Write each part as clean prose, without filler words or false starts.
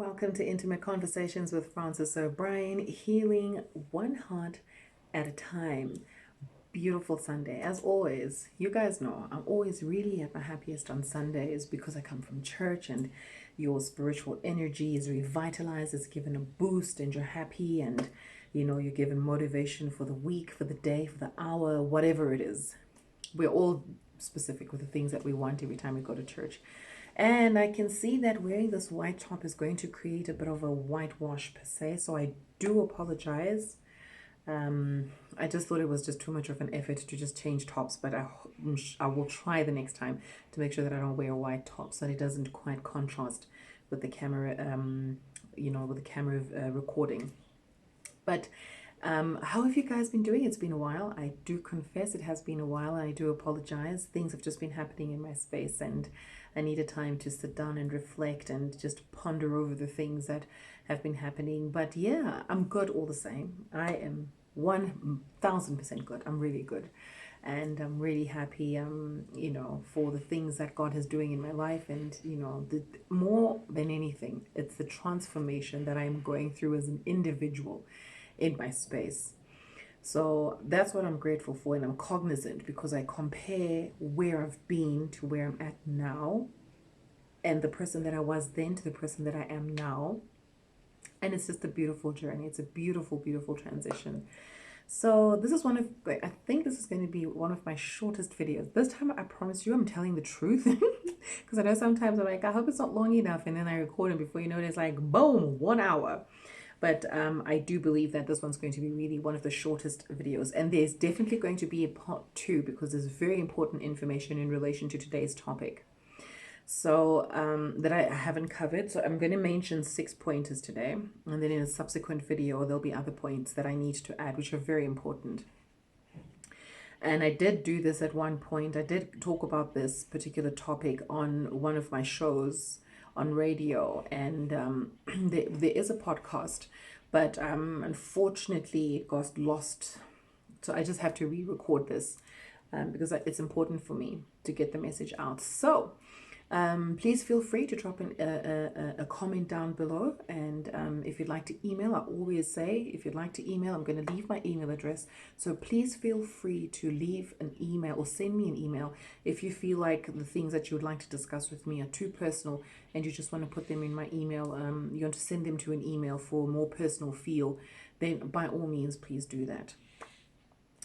Welcome to Intimate Conversations with Francis O'Brien, healing one heart at a time. Beautiful Sunday. As always, you guys know I'm always really at my happiest on Sundays because I come from church and your spiritual energy is revitalized, it's given a boost, and you're happy, and you're given motivation for the week, for the day, for the hour, whatever it is. We're all specific with the things that we want every time we go to church. And I can see that wearing this white top is going to create a bit of a whitewash per se. So I do apologize. I just thought it was just too much of an effort to just change tops, but I will try the next time to make sure that I don't wear a white top so that it doesn't quite contrast with the camera, with the camera recording. But how have you guys been doing? It's been a while. I do confess it has been a while, and I do apologize. Things have just been happening in my space, and I needed time to sit down and reflect and just ponder over the things that have been happening. But yeah, I'm good all the same. I am 1000% good. I'm really good. And I'm really happy, for the things that God is doing in my life. And, more than anything, it's the transformation that I'm going through as an individual in my space. So that's what I'm grateful for, and I'm cognizant because I compare where I've been to where I'm at now, and the person that I was then to the person that I am now. And it's just a beautiful journey. It's a beautiful, beautiful transition. So this is I think this is going to be one of my shortest videos. This time I promise you I'm telling the truth. Because I know sometimes I'm like, I hope it's not long enough. And then I record, and before you know it, it's like, boom, 1 hour. But I do believe that this one's going to be really one of the shortest videos. And there's definitely going to be a part 2 because there's very important information in relation to today's topic. So that I haven't covered. So I'm going to mention 6 pointers today. And then in a subsequent video, there'll be other points that I need to add, which are very important. And I did do this at one point. I did talk about this particular topic on one of my shows on radio, and there is a podcast, but unfortunately it got lost. So I just have to re-record this because it's important for me to get the message out. So please feel free to drop in a comment down below. And if you'd like to email, I always say, if you'd like to email, I'm going to leave my email address. So please feel free to leave an email or send me an email if you feel like the things that you would like to discuss with me are too personal and you just want to put them in my email. You want to send them to an email for a more personal feel, then by all means, please do that.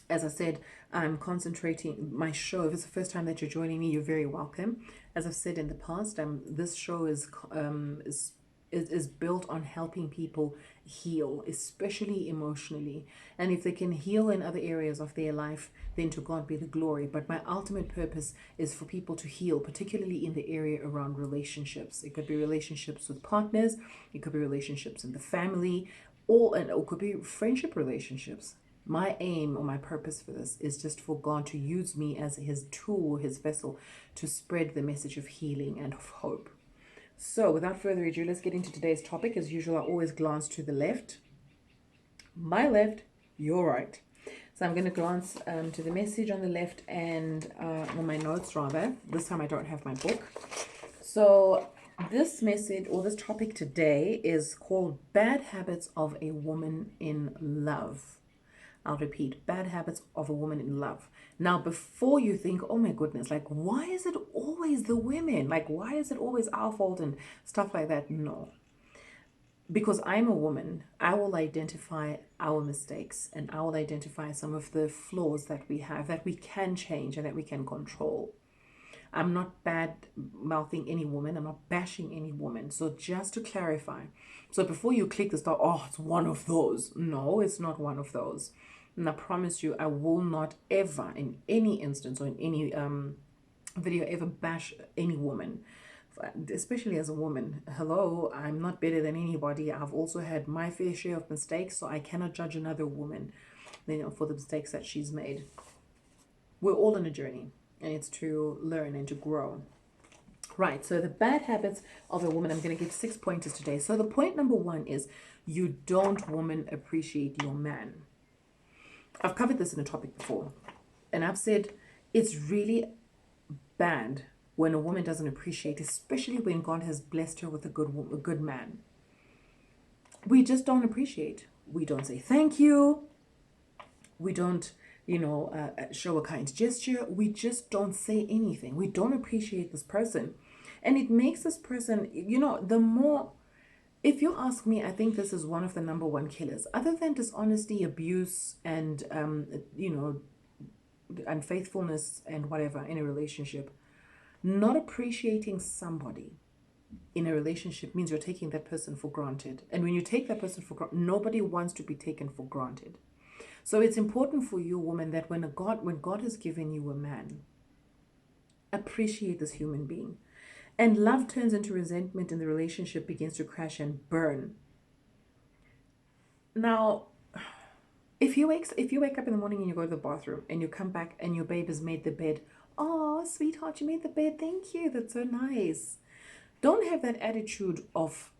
As I said, I'm concentrating my show. If it's the first time that you're joining me, you're very welcome. As I've said in the past, this show is built on helping people heal, especially emotionally. And if they can heal in other areas of their life, then to God be the glory. But my ultimate purpose is for people to heal, particularly in the area around relationships. It could be relationships with partners, it could be relationships in the family, or it could be friendship relationships. My aim or my purpose for this is just for God to use me as his tool, his vessel, to spread the message of healing and of hope. So without further ado, let's get into today's topic. As usual, I always glance to the left. My left, your right. So I'm going to glance to the message on the left and on my notes rather. This time I don't have my book. So this message or this topic today is called Bad Habits of a Woman in Love. I'll repeat, bad habits of a woman in love. Now, before you think, oh my goodness, like, why is it always the women? Like, why is it always our fault and stuff like that? No. Because I'm a woman, I will identify our mistakes and I will identify some of the flaws that we have that we can change and that we can control. I'm not bad mouthing any woman. I'm not bashing any woman. So just to clarify, so before you click the star, oh, it's one of those. No, it's not one of those. And I promise you, I will not ever, in any instance or in any video, ever bash any woman, especially as a woman. Hello, I'm not better than anybody. I've also had my fair share of mistakes, so I cannot judge another woman, for the mistakes that she's made. We're all on a journey, and it's to learn and to grow. Right, so the bad habits of a woman, I'm going to give 6 pointers today. So the point number 1 is you don't, woman, appreciate your man. I've covered this in a topic before, and I've said it's really bad when a woman doesn't appreciate, especially when God has blessed her with a good man. we just don't appreciate. We don't say thank you. We don't, show a kind gesture. We just don't say anything. We don't appreciate this person. And it makes this person, the more, if you ask me, I think this is one of the number one killers. Other than dishonesty, abuse, and, unfaithfulness and whatever in a relationship, not appreciating somebody in a relationship means you're taking that person for granted. And when you take that person for granted, nobody wants to be taken for granted. So it's important for you, woman, that when God has given you a man, appreciate this human being. And love turns into resentment and the relationship begins to crash and burn. Now, if you wake up in the morning and you go to the bathroom and you come back and your babe has made the bed, oh, sweetheart, you made the bed, thank you, that's so nice. Don't have that attitude of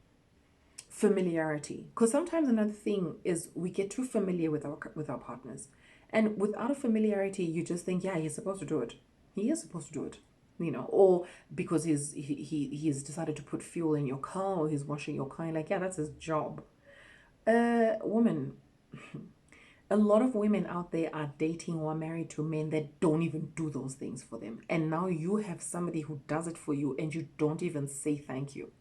familiarity, because sometimes another thing is we get too familiar with our partners, and without a familiarity you just think, yeah, he's supposed to do it, he is supposed to do it, or because he's decided to put fuel in your car, or he's washing your car, like, yeah, that's his job. Woman, a lot of women out there are dating or are married to men that don't even do those things for them, and now you have somebody who does it for you and you don't even say thank you.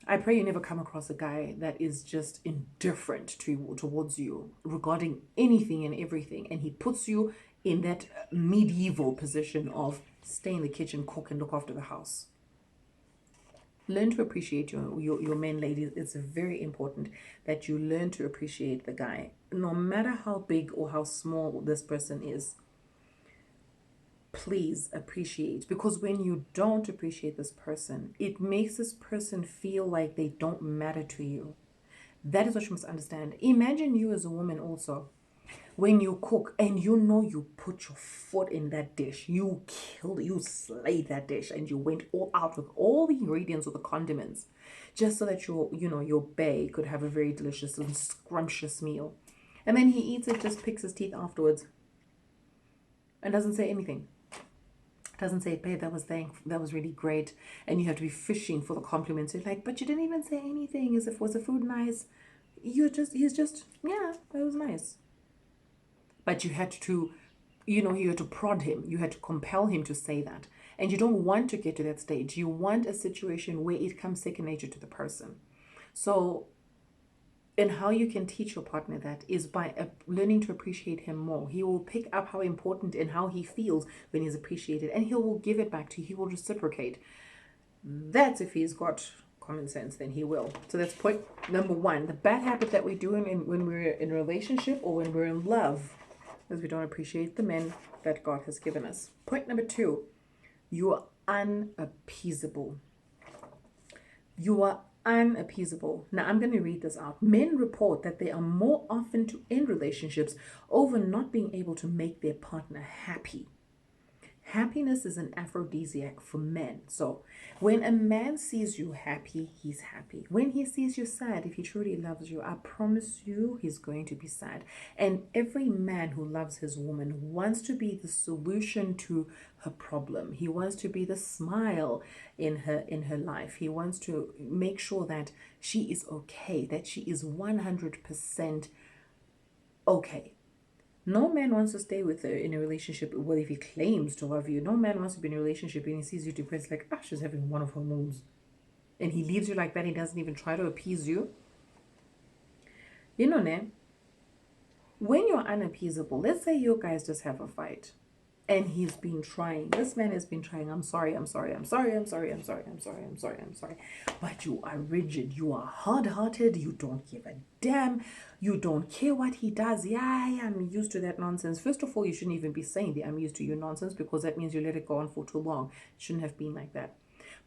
I pray you never come across a guy that is just indifferent towards you regarding anything and everything, and he puts you in that medieval position of stay in the kitchen, cook, and look after the house. Learn to appreciate your men, ladies. It's very important that you learn to appreciate the guy, no matter how big or how small this person is. Please appreciate, because when you don't appreciate this person, it makes this person feel like they don't matter to you. That is what you must understand. Imagine you as a woman also, when you cook and you put your foot in that dish, you slayed that dish, and you went all out with all the ingredients, with the condiments, just so that your bae could have a very delicious and scrumptious meal. And then he eats it, just picks his teeth afterwards, and doesn't say anything. Doesn't say, babe, that was really great. And you have to be fishing for the compliments. You're like, but you didn't even say anything. As if, was the food nice? He's just, yeah, it was nice. But you had to, you had to prod him. You had to compel him to say that. And you don't want to get to that stage. You want a situation where it comes second nature to the person. So, and how you can teach your partner that is by learning to appreciate him more. He will pick up how important and how he feels when he's appreciated, and he will give it back to you. He will reciprocate. That's if he's got common sense, then he will. So that's point number one. The bad habit that we do when we're in a relationship or when we're in love is we don't appreciate the men that God has given us. Point number two, you are unappeasable. You are unappeasable. Now, I'm going to read this out. Men report that they are more often to end relationships over not being able to make their partner happy. Happiness is an aphrodisiac for men. So when a man sees you happy, he's happy. When he sees you sad, if he truly loves you, I promise you he's going to be sad. And every man who loves his woman wants to be the solution to her problem. He wants to be the smile in her life. He wants to make sure that she is okay, that she is 100% okay. No man wants to stay with her in a relationship. Well, if he claims to love you, no man wants to be in a relationship and he sees you depressed, like, she's having one of her moods, and he leaves you like that. He doesn't even try to appease you. When you're unappeasable, let's say you guys just have a fight, and he's been trying. This man has been trying. I'm sorry. But you are rigid. You are hard-hearted. You don't give a damn. You don't care what he does. Yeah, I'm used to that nonsense. First of all, you shouldn't even be saying the I'm used to your nonsense, because that means you let it go on for too long. It shouldn't have been like that.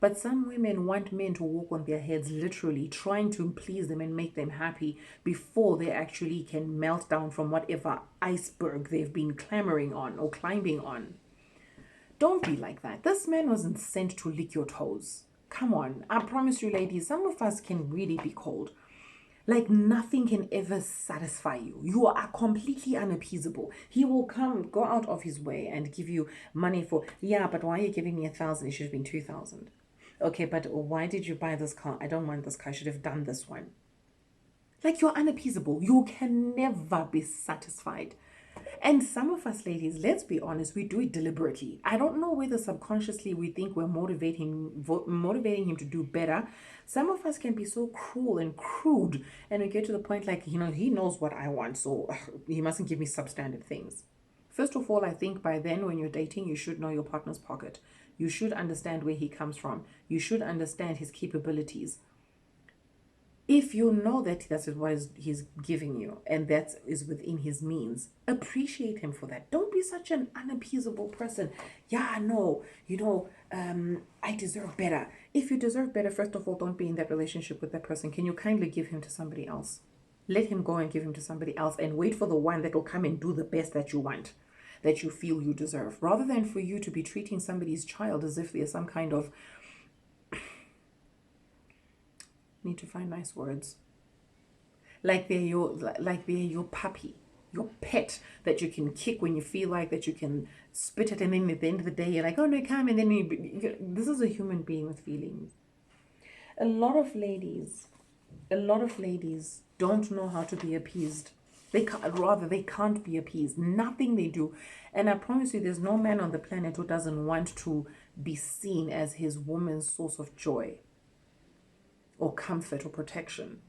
But some women want men to walk on their heads, literally trying to please them and make them happy before they actually can melt down from whatever iceberg they've been clambering on or climbing on. Don't be like that. This man wasn't sent to lick your toes. Come on. I promise you, ladies, some of us can really be cold. Like, nothing can ever satisfy you. You are completely unappeasable. He will go out of his way and give you money for, yeah, but why are you giving me 1,000? It should have been 2,000. Okay, but why did you buy this car? I don't want this car. I should have done this one. Like, you're unappeasable. You can never be satisfied. And some of us ladies, let's be honest, we do it deliberately. I don't know whether subconsciously we think we're motivating him to do better. Some of us can be so cruel and crude, and we get to the point like, he knows what I want, so he mustn't give me substandard things. First of all, I think by then when you're dating, you should know your partner's pocket. You should understand where he comes from. You should understand his capabilities. If you know that that's what he's giving you and that is within his means, appreciate him for that. Don't be such an unappeasable person. Yeah, no, I deserve better. If you deserve better, first of all, don't be in that relationship with that person. Can you kindly give him to somebody else? Let him go and give him to somebody else and wait for the one that will come and do the best that you want, that you feel you deserve, rather than for you to be treating somebody's child as if they're some kind of, need to find nice words, like they're your puppy, your pet that you can kick when you feel like, that you can spit at, and then at the end of the day you're like, oh no, come, and then this is a human being with feelings. A lot of ladies don't know how to be appeased. They can't be appeased. Nothing they do. And I promise you, there's no man on the planet who doesn't want to be seen as his woman's source of joy or comfort or protection.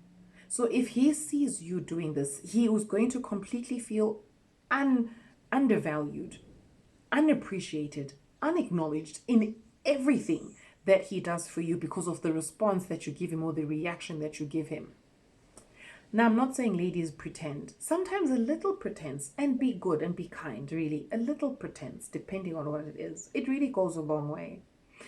So if he sees you doing this, he is going to completely feel undervalued, unappreciated, unacknowledged in everything that he does for you because of the response that you give him or the reaction that you give him. Now, I'm not saying ladies pretend. Sometimes a little pretense, and be good and be kind, really. A little pretense, depending on what it is. It really goes a long way.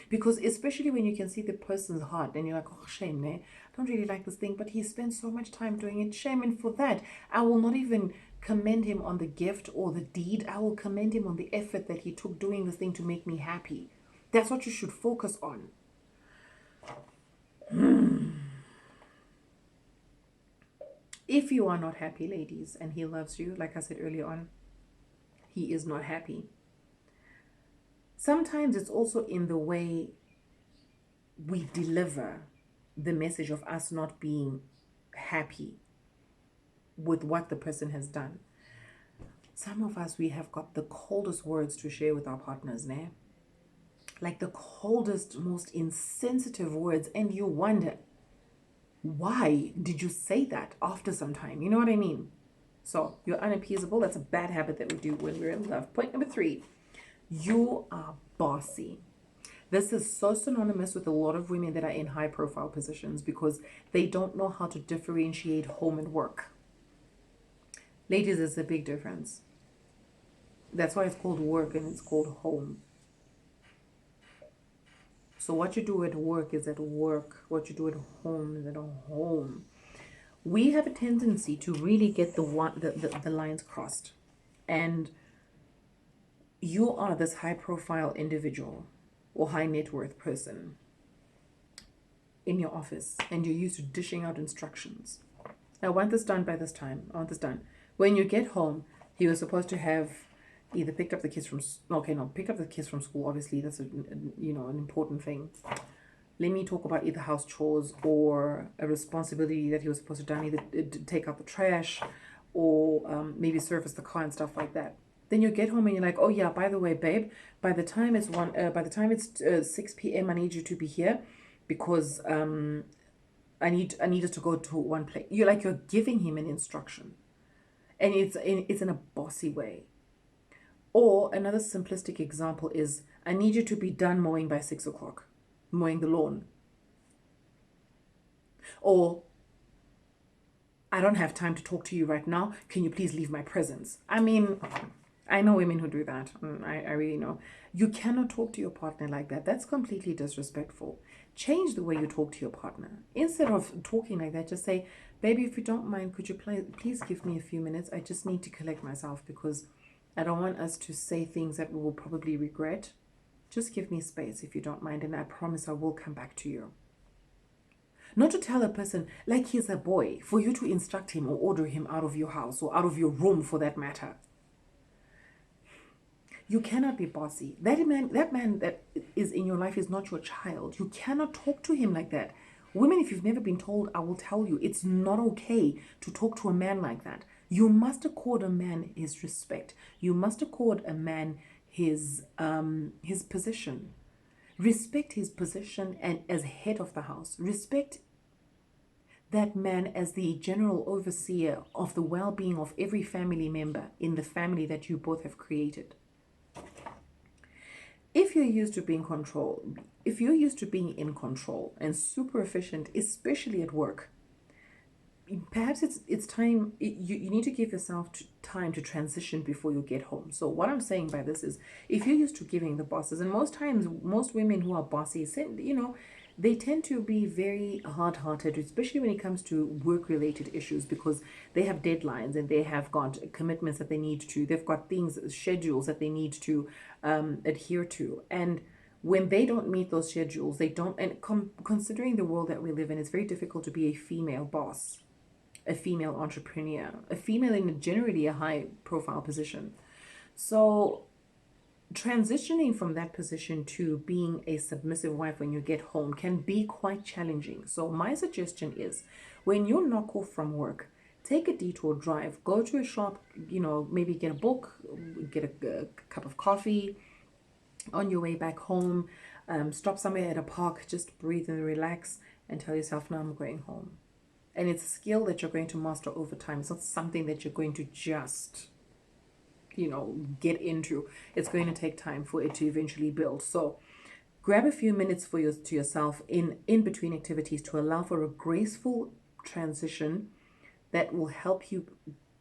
Because especially when you can see the person's heart and you're like, oh, shame, ne? I don't really like this thing, but he spent so much time doing it. Shame. And for that, I will not even commend him on the gift or the deed. I will commend him on the effort that he took doing this thing to make me happy. That's what you should focus on. If you are not happy, ladies, and he loves you, like I said earlier on, he is not happy. Sometimes it's also in the way we deliver the message of us not being happy with what the person has done. Some of us, we have got the coldest words to share with our partners, ne? Like the coldest, most insensitive words, and you wonder, why did you say that after some time? You know what I mean? So you're unappeasable. That's a bad habit that we do when we're in love. Point number 3, you are bossy. This is so synonymous with a lot of women that are in high profile positions because they don't know how to differentiate home and work. Ladies, it's a big difference. That's why it's called work and it's called home. So what you do at work is at work. What you do at home is at home. We have a tendency to really get the lines crossed. And you are this high profile individual or high net worth person in your office and you're used to dishing out instructions. I want this done by this time. I want this done. When you get home, he was supposed to have either picked up the kids from school. Obviously, that's an important thing. Let me talk about either house chores or a responsibility that he was supposed to do, either take out the trash or maybe service the car and stuff like that. Then you get home and you're like, oh yeah, by the way, babe, by the time it's 6 p.m. I need you to be here because I need us to go to one place. You're giving him an instruction, and it's in a bossy way. Or another simplistic example is, I need you to be done mowing by 6 o'clock, mowing the lawn. Or, I don't have time to talk to you right now. Can you please leave my presence? I mean, I know women who do that. I really know. You cannot talk to your partner like that. That's completely disrespectful. Change the way you talk to your partner. Instead of talking like that, just say, baby, if you don't mind, could you please give me a few minutes? I just need to collect myself because I don't want us to say things that we will probably regret. Just give me space if you don't mind, and I promise I will come back to you. Not to tell a person like he's a boy for you to instruct him or order him out of your house or out of your room for that matter. You cannot be bossy. That man that is in your life is not your child. You cannot talk to him like that. Women, if you've never been told, I will tell you, it's not okay to talk to a man like that. You must accord a man his respect. You must accord a man his position. Respect his position and as head of the house. Respect that man as the general overseer of the well-being of every family member in the family that you both have created. If you're used to being controlled, if you're used to being in control and super efficient, especially at work, perhaps it's time, you need to give yourself time to transition before you get home. So what I'm saying by this is, if you're used to giving the bosses, and most times most women who are bossy, they tend to be very hard-hearted, especially when it comes to work-related issues, because they have deadlines and they have got commitments that they need to, they've got things, schedules that they need to adhere to. And when they don't meet those schedules, they don't, and considering the world that we live in, it's very difficult to be a female boss, a female entrepreneur, a female in generally a high-profile position. So transitioning from that position to being a submissive wife when you get home can be quite challenging. So my suggestion is, when you knock off from work, take a detour drive, go to a shop, maybe get a book, get a cup of coffee on your way back home, stop somewhere at a park, just breathe and relax and tell yourself, no, I'm going home. And it's a skill that you're going to master over time. It's not something that you're going to just get into. It's going to take time for it to eventually build. So grab a few minutes to yourself in between activities to allow for a graceful transition that will help you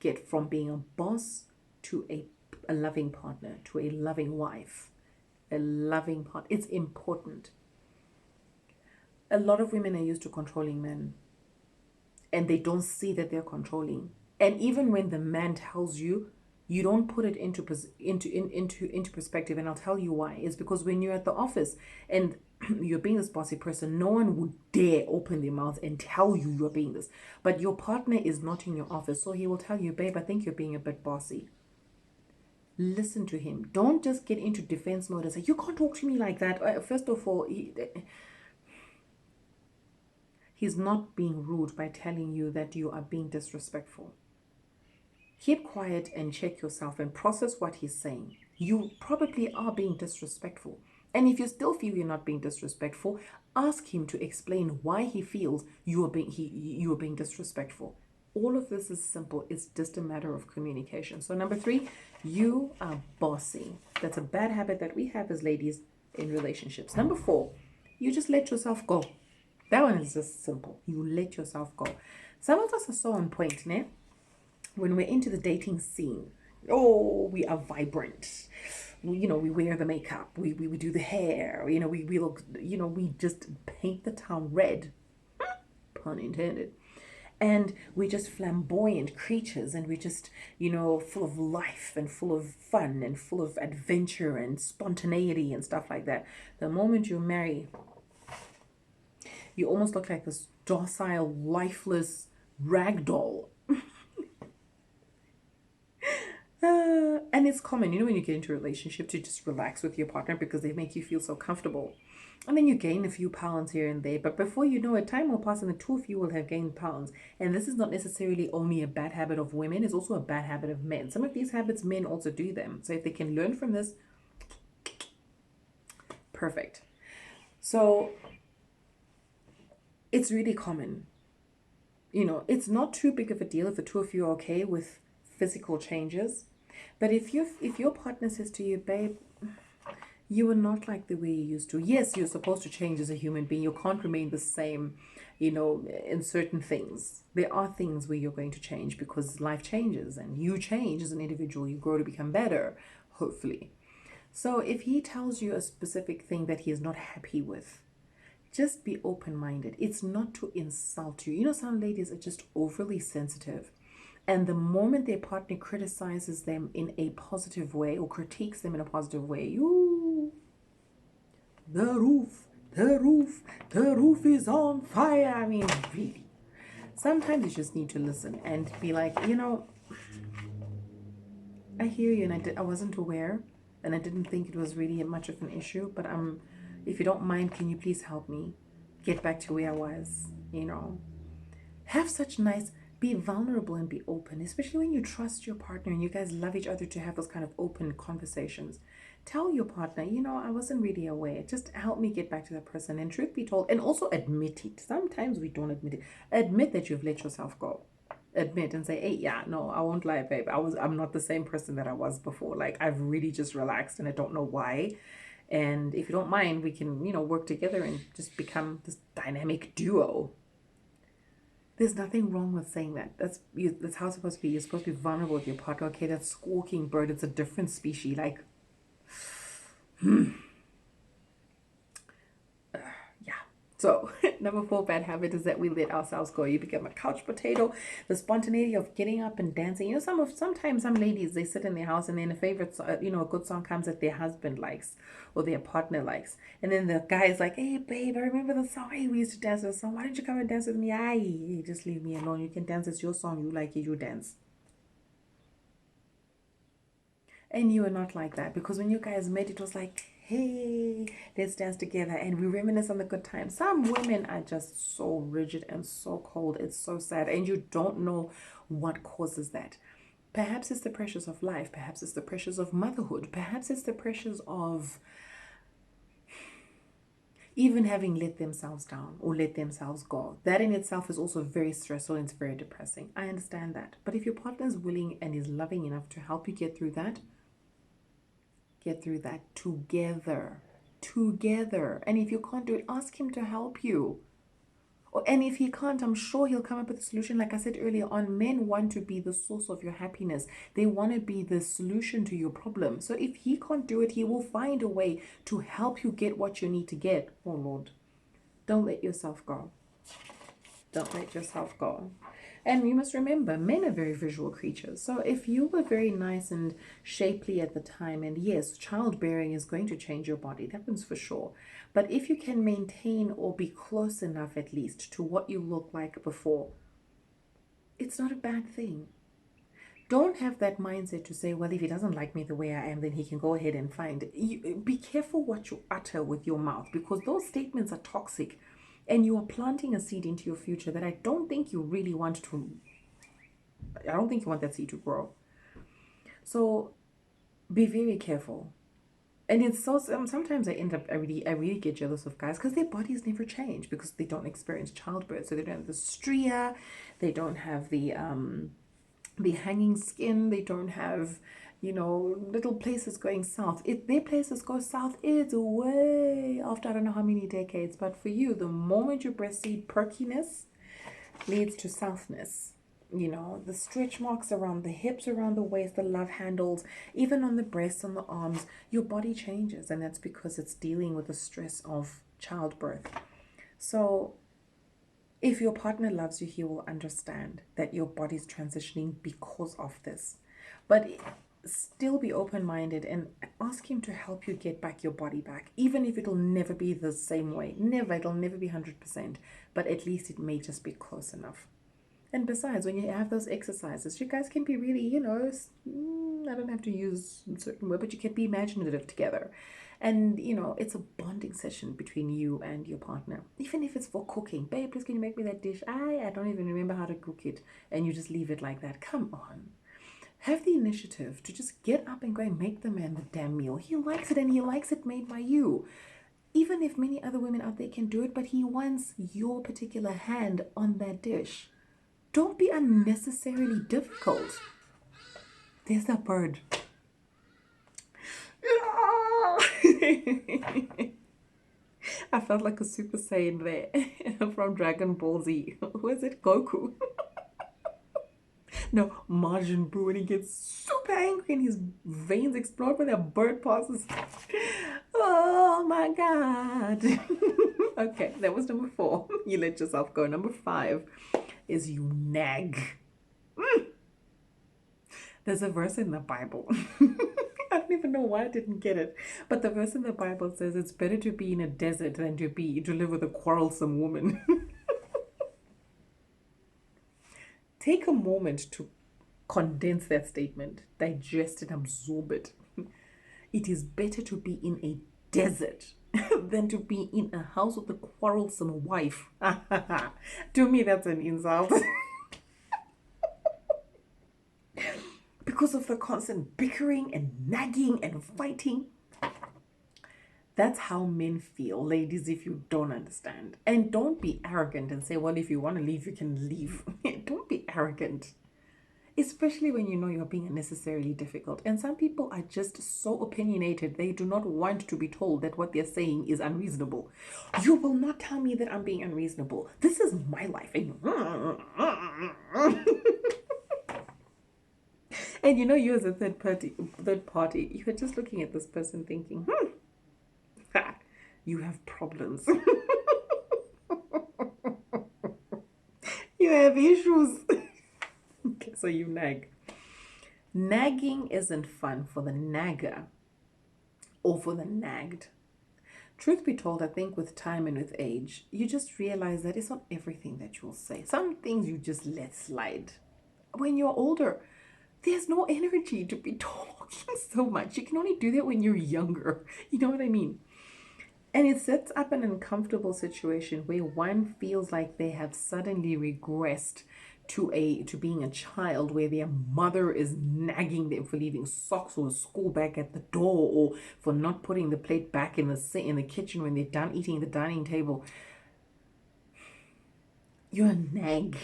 get from being a boss to a loving partner, to a loving wife, a loving partner. It's important. A lot of women are used to controlling men, and they don't see that they're controlling. And even when the man tells you, you don't put it into perspective, and I'll tell you why. It's because when you're at the office and you're being this bossy person, no one would dare open their mouth and tell you you're being this. But your partner is not in your office, so he will tell you, babe, I think you're being a bit bossy. Listen to him. Don't just get into defense mode and say, you can't talk to me like that. First of all, he's not being rude by telling you that you are being disrespectful. Keep quiet and check yourself and process what he's saying. You probably are being disrespectful. And if you still feel you're not being disrespectful, ask him to explain why he feels you are being disrespectful. All of this is simple. It's just a matter of communication. So number 3, you are bossy. That's a bad habit that we have as ladies in relationships. Number 4, you just let yourself go. That one is just simple. You let yourself go. Some of us are so on point, né? When we're into the dating scene, we are vibrant. We wear the makeup. We do the hair. We look, we just paint the town red. Pun intended. And we're just flamboyant creatures, and we're just, full of life and full of fun and full of adventure and spontaneity and stuff like that. The moment you marry, you almost look like this docile, lifeless rag doll. And it's common, when you get into a relationship, to just relax with your partner because they make you feel so comfortable. And then you gain a few pounds here and there, but before you know it, time will pass and the two of you will have gained pounds. And this is not necessarily only a bad habit of women, it's also a bad habit of men. Some of these habits, men also do them. So if they can learn from this, perfect. So it's really common. It's not too big of a deal if the two of you are okay with physical changes. But if your partner says to you, babe, you are not like the way you used to. Yes, you're supposed to change as a human being. You can't remain the same, in certain things. There are things where you're going to change because life changes and you change as an individual. You grow to become better, hopefully. So if he tells you a specific thing that he is not happy with, just be open-minded. It's not to insult you. Some ladies are just overly sensitive. And the moment their partner criticizes them in a positive way or critiques them in a positive way, the roof is on fire. I mean, really. Sometimes you just need to listen and be like, I hear you and I wasn't aware. and I didn't think it was really much of an issue. But if you don't mind, can you please help me get back to where I was? Have such nice, be vulnerable and be open, especially when you trust your partner and you guys love each other, to have those kind of open conversations. Tell your partner, I wasn't really aware. Just help me get back to that person. And truth be told, and also admit it. Sometimes we don't admit it. Admit that you've let yourself go. Admit and say, hey, yeah, no, I won't lie, babe. I'm not the same person that I was before. Like, I've really just relaxed and I don't know why. And if you don't mind, we can, work together and just become this dynamic duo. There's nothing wrong with saying that. That's how it's supposed to be. You're supposed to be vulnerable with your partner. Okay, that squawking bird, it's a different species. Like, yeah. So, number 4 bad habit is that we let ourselves go. You become a couch potato. The spontaneity of getting up and dancing. Sometimes some ladies, they sit in their house and then a favorite, a good song comes that their husband likes or their partner likes. And then the guy is like, hey, babe, I remember the song. Hey, we used to dance this song. Why don't you come and dance with me? Aye, just leave me alone. You can dance. It's your song. You like it, you dance. And you are not like that, because when you guys met, it was like, hey, let's dance together and we reminisce on the good times. Some women are just so rigid and so cold. It's so sad. And you don't know what causes that. Perhaps it's the pressures of life. Perhaps it's the pressures of motherhood. Perhaps it's the pressures of even having let themselves down or let themselves go. That in itself is also very stressful and it's very depressing. I understand that. But if your partner is willing and is loving enough to help you get through that together. And if you can't do it, ask him to help you. And if he can't, I'm sure he'll come up with a solution. Like I said earlier on, men want to be the source of your happiness. They want to be the solution to your problem. So if he can't do it, he will find a way to help you get what you need to get. Oh Lord, don't let yourself go. Don't let yourself go. And you must remember, men are very visual creatures. So if you were very nice and shapely at the time, and yes, childbearing is going to change your body, that one's for sure. But if you can maintain or be close enough at least to what you look like before, it's not a bad thing. Don't have that mindset to say, well, if he doesn't like me the way I am, then he can go ahead and find it. Be careful what you utter with your mouth, because those statements are toxic. And you are planting a seed into your future that I don't think you really want to. I don't think you want that seed to grow. So be very careful. And it's so sometimes I really get jealous of guys because their bodies never change because they don't experience childbirth. So they don't have the stria, they don't have the hanging skin, they don't have little places going south. If their places go south, it's way after I don't know how many decades. But for you, the moment you breastfeed, perkiness leads to southness. The stretch marks around the hips, around the waist, the love handles, even on the breasts, on the arms, your body changes. And that's because it's dealing with the stress of childbirth. So if your partner loves you, he will understand that your body's transitioning because of this. But still be open-minded and ask him to help you get back your body back, even if it'll never be the same way. It'll never be 100%, but at least it may just be close enough. And besides, when you have those exercises, you guys can be really, I don't have to use a certain word, but you can be imaginative together. And, it's a bonding session between you and your partner. Even if it's for cooking. Babe, please can you make me that dish? I don't even remember how to cook it. And you just leave it like that. Come on. Have the initiative to just get up and go and make the man the damn meal. He likes it and he likes it made by you. Even if many other women out there can do it, but he wants your particular hand on that dish. Don't be unnecessarily difficult. There's that bird. I felt like a Super Saiyan there from Dragon Ball Z. Who is it? Goku. No, Majin Buu, when he gets super angry and his veins explode when a bird passes. Oh my god. Okay, that was number 4. You let yourself go. Number 5 is you nag. There's a verse in the Bible. I don't even know why I didn't get it. But the verse in the Bible says it's better to be in a desert than to live with a quarrelsome woman. Take a moment to condense that statement, digest it, absorb it. It is better to be in a desert than to be in a house with a quarrelsome wife. To me, that's an insult. Because of the constant bickering and nagging and fighting. That's how men feel, ladies, if you don't understand. And don't be arrogant and say, well, if you want to leave, you can leave. Don't be arrogant. Especially when you know you're being unnecessarily difficult. And some people are just so opinionated, they do not want to be told that what they're saying is unreasonable. You will not tell me that I'm being unreasonable. This is my life. And you know, you as a third party, you're just looking at this person thinking, you have problems. You have issues. Okay, so you nag. Nagging isn't fun for the nagger or for the nagged. Truth be told, I think with time and with age, you just realize that it's not everything that you'll say. Some things you just let slide. When you're older, there's no energy to be talking so much. You can only do that when you're younger. You know what I mean? And it sets up an uncomfortable situation where one feels like they have suddenly regressed to being a child, where their mother is nagging them for leaving socks or a school bag at the door, or for not putting the plate back in the kitchen when they're done eating at the dining table. You're a nag.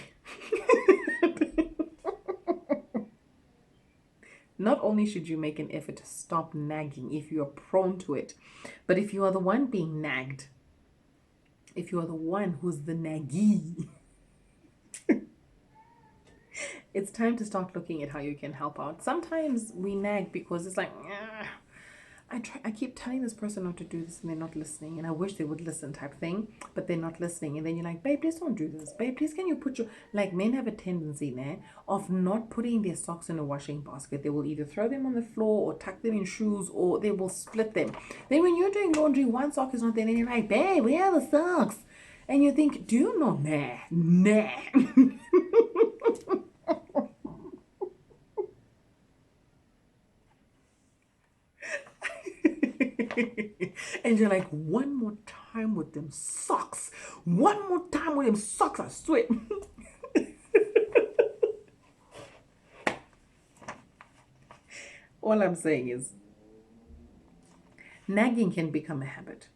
Not only should you make an effort to stop nagging if you are prone to it, but if you are the one being nagged, if you are the one who's the naggee, it's time to start looking at how you can help out. Sometimes we nag because it's like, I keep telling this person not to do this and they're not listening, and I wish they would listen type thing, but they're not listening. And then you're like, babe, please don't do this. Babe, please can you put your, like, men have a tendency now of not putting their socks in a washing basket. They will either throw them on the floor or tuck them in shoes, or they will split them. Then when you're doing laundry, one sock is not there, and you're like, babe, where are the socks? And you think, do you know? Nah. And you're like, one more time with them socks. One more time with them socks, I swear. All I'm saying is, nagging can become a habit.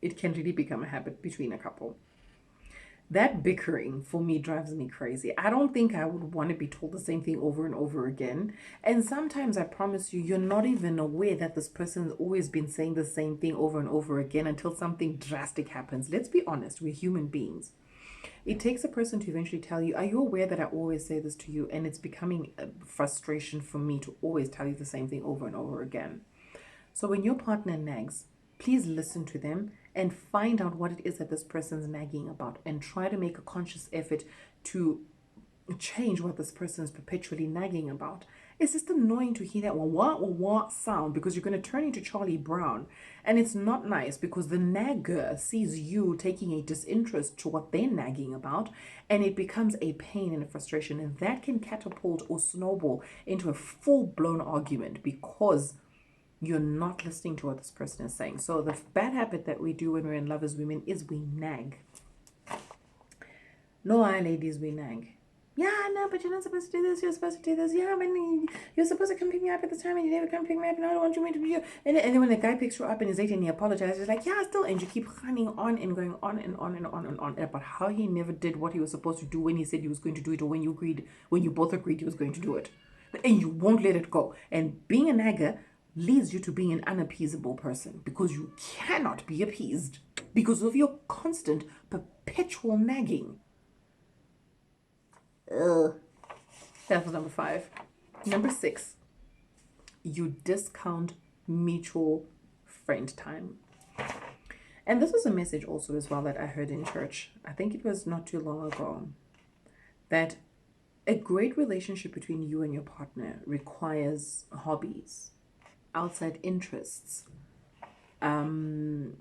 It can really become a habit between a couple. That bickering for me drives me crazy. I don't think I would want to be told the same thing over and over again. And sometimes I promise you, you're not even aware that this person has always been saying the same thing over and over again until something drastic happens. Let's be honest, we're human beings. It takes a person to eventually tell you, are you aware that I always say this to you? And it's becoming a frustration for me to always tell you the same thing over and over again. So when your partner nags, please listen to them and find out what it is that this person's nagging about, and try to make a conscious effort to change what this person is perpetually nagging about. It's just annoying to hear that wah sound, because you're going to turn into Charlie Brown, and it's not nice because the nagger sees you taking a disinterest to what they're nagging about, and it becomes a pain and a frustration, and that can catapult or snowball into a full-blown argument because you're not listening to what this person is saying. So the bad habit that we do when we're in love as women is we nag. No, ladies, we nag. Yeah, no, but you're not supposed to do this. You're supposed to do this. Yeah, but you're supposed to come pick me up at the time, and you never come pick me up, and I don't want you to do it. And then when the guy picks you up and he's late and he apologizes, he's like, yeah, still. And you keep running on and going on and on and on and on about how he never did what he was supposed to do when he said he was going to do it, or when you both agreed he was going to do it. And you won't let it go. And being a nagger leads you to being an unappeasable person, because you cannot be appeased because of your constant, perpetual nagging. That was number 5. Number 6, you discount mutual friend time. And this was a message also as well that I heard in church. I think it was not too long ago, that a great relationship between you and your partner requires hobbies, outside interests, little,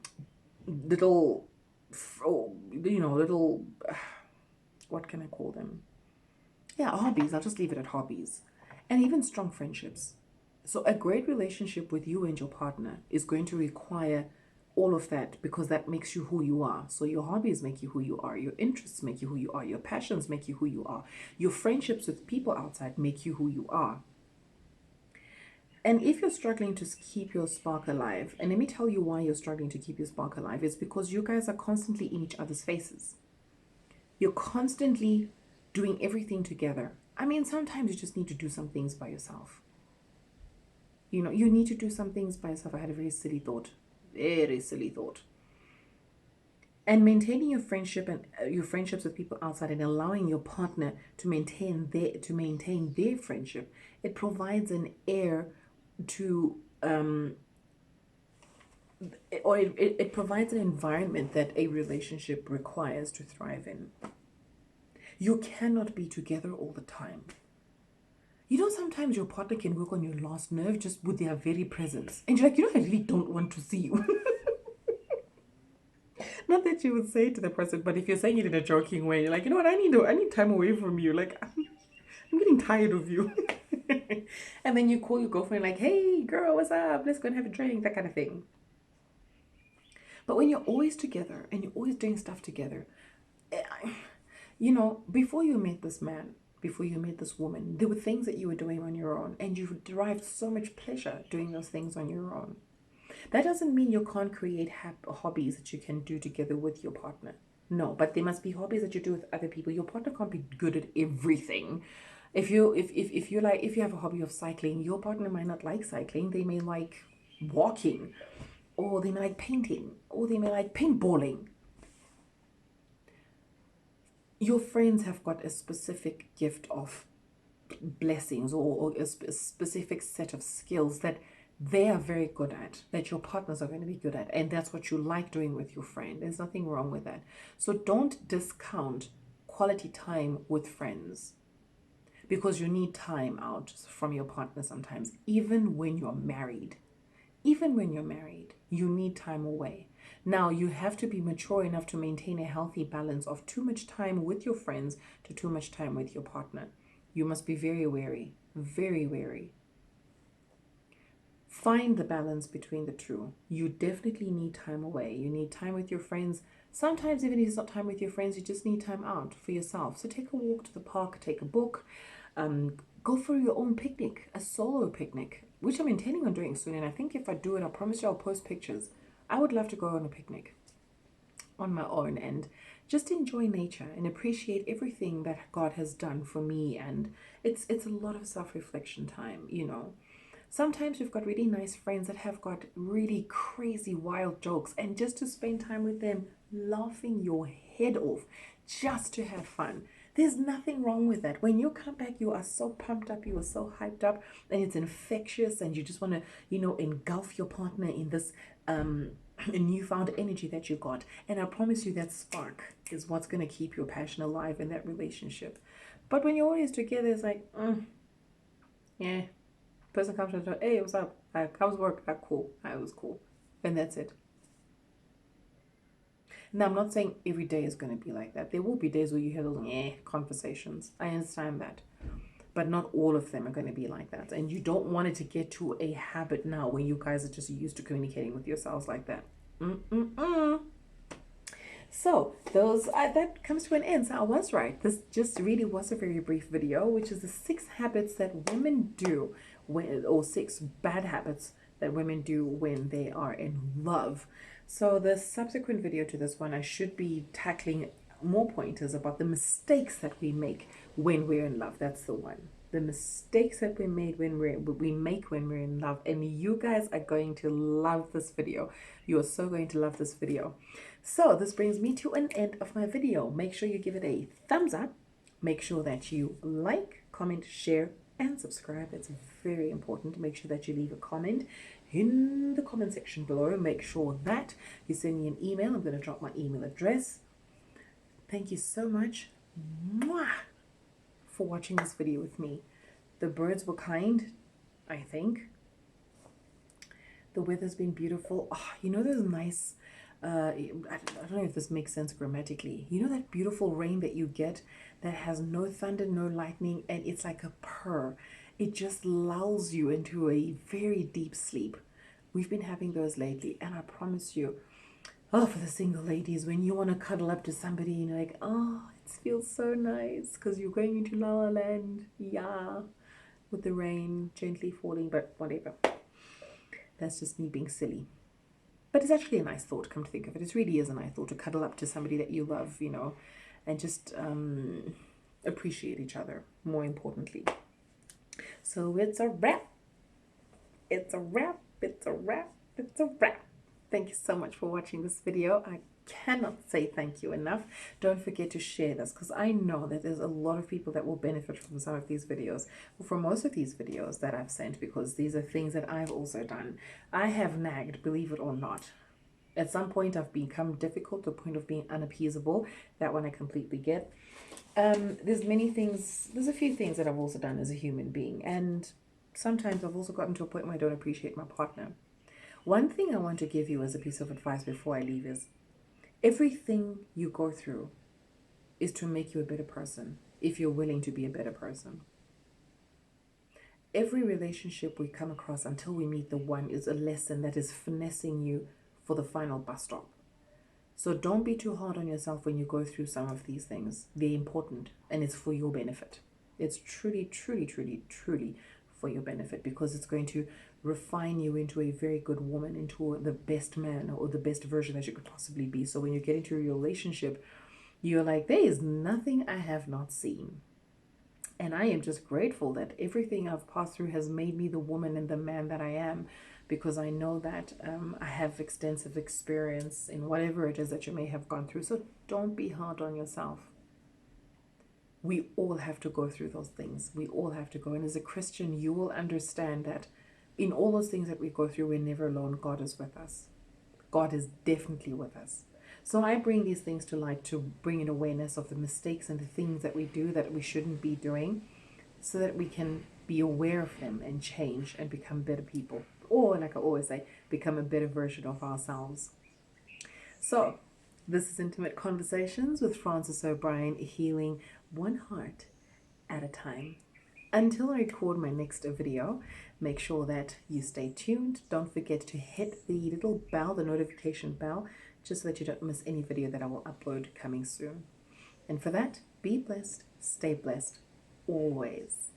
what can I call them? Yeah, hobbies. I'll just leave it at hobbies. And even strong friendships. So a great relationship with you and your partner is going to require all of that, because that makes you who you are. So your hobbies make you who you are, your interests make you who you are, your passions make you who you are, your friendships with people outside make you who you are. And if you're struggling to keep your spark alive, and let me tell you why you're struggling to keep your spark alive, it's because you guys are constantly in each other's faces. You're constantly doing everything together. I mean, sometimes you just need to do some things by yourself. You know, you need to do some things by yourself. I had a very silly thought. Very silly thought. And maintaining your friendship and your friendships with people outside, and allowing your partner to maintain their friendship, it provides an air to it provides an environment that a relationship requires to thrive in. You cannot be together all the time. You know, sometimes your partner can work on your last nerve just with their very presence. And you're like, you know, I really don't want to see you. Not that you would say it to the person, but if you're saying it in a joking way, you're like, you know what, I need time away from you. Like, I'm getting tired of you. And then you call your girlfriend like, hey, girl, what's up? Let's go and have a drink, that kind of thing. But when you're always together and you're always doing stuff together, you know, before you met this man, before you met this woman, there were things that you were doing on your own, and you derived so much pleasure doing those things on your own. That doesn't mean you can't create hobbies that you can do together with your partner. No, but there must be hobbies that you do with other people. Your partner can't be good at everything. If you have a hobby of cycling, your partner might not like cycling. They may like walking, or they may like painting, or they may like paintballing. Your friends have got a specific gift of blessings, or a specific set of skills that they are very good at, that your partners are going to be good at, and that's what you like doing with your friend. There's nothing wrong with that. So don't discount quality time with friends, because you need time out from your partner sometimes. Even when you're married, you need time away. Now, you have to be mature enough to maintain a healthy balance of too much time with your friends to too much time with your partner. You must be very wary, very wary. Find the balance between the two. You definitely need time away. You need time with your friends. Sometimes, even if it's not time with your friends, you just need time out for yourself. So take a walk to the park, take a book, go for your own picnic, a solo picnic, which I'm intending on doing soon. And I think if I do it, I promise you I'll post pictures. I would love to go on a picnic on my own and just enjoy nature and appreciate everything that God has done for me. And it's a lot of self-reflection time, you know. Sometimes we've got really nice friends that have got really crazy wild jokes, and just to spend time with them, laughing your head off, just to have fun. There's nothing wrong with that. When you come back, you are so pumped up, you are so hyped up, and it's infectious, and you just want to, you know, engulf your partner in this newfound energy that you got. And I promise you that spark is what's going to keep your passion alive in that relationship. But when you're always together, it's like, yeah. Person comes to the door, hey, what's up? How's work? Cool. It was cool. And that's it. Now, I'm not saying every day is going to be like that. There will be days where you have those conversations. I understand that. But not all of them are going to be like that. And you don't want it to get to a habit now where you guys are just used to communicating with yourselves like that. So that comes to an end. So I was right. This just really was a very brief video, which is the 6 habits that women do or 6 bad habits that women do when they are in love. So the subsequent video to this one, I should be tackling more pointers about the mistakes that we make when we're in love. That's the one. The mistakes that we make when we're in love. And you guys are going to love this video. You are so going to love this video. So this brings me to an end of my video. Make sure you give it a thumbs up. Make sure that you like, comment, share, and subscribe. It's very important. Make sure that you leave a comment in the comment section below. Make sure that you send me an email. I'm going to drop my email address. Thank you so much for watching this video with me. The birds were kind, I think. The weather's been beautiful. Oh, you know those nice, I don't know if this makes sense grammatically. You know that beautiful rain that you get that has no thunder, no lightning, and it's like a purr. it just lulls you into a very deep sleep. We've been having those lately, and I promise you, oh, for the single ladies, when you want to cuddle up to somebody and you're like, oh, it feels so nice because you're going into La La Land, yeah, with the rain gently falling, but whatever. That's just me being silly. But it's actually a nice thought, come to think of it. It really is a nice thought to cuddle up to somebody that you love, you know, and just appreciate each other, more importantly. So it's a wrap. It's a wrap. It's a wrap. It's a wrap. Thank you so much for watching this video. I cannot say thank you enough. Don't forget to share this because I know that there's a lot of people that will benefit from some of these videos, or from most of these videos that I've sent, because these are things that I've also done. I have nagged, believe it or not. At some point I've become difficult to the point of being unappeasable. That one I completely get. There's a few things that I've also done as a human being, and sometimes I've also gotten to a point where I don't appreciate my partner. One thing I want to give you as a piece of advice before I leave is, everything you go through is to make you a better person, if you're willing to be a better person. Every relationship we come across until we meet the one is a lesson that is finessing you for the final bus stop. So don't be too hard on yourself when you go through some of these things. They're important and it's for your benefit. It's truly, truly, truly, truly for your benefit, because it's going to refine you into a very good woman, into the best man or the best version that you could possibly be. So when you get into a relationship, you're like, there is nothing I have not seen. And I am just grateful that everything I've passed through has made me the woman and the man that I am, because I know that I have extensive experience in whatever it is that you may have gone through. So don't be hard on yourself. We all have to go through those things. We all have to go. And as a Christian, you will understand that in all those things that we go through, we're never alone. God is with us. God is definitely with us. So I bring these things to light to bring an awareness of the mistakes and the things that we do that we shouldn't be doing, so that we can be aware of them and change and become better people. Or, like I always say, become a better version of ourselves. So, this is Intimate Conversations with Frances O'Brien, healing one heart at a time. Until I record my next video, make sure that you stay tuned. Don't forget to hit the little bell, the notification bell, just so that you don't miss any video that I will upload coming soon. And for that, be blessed, stay blessed, always.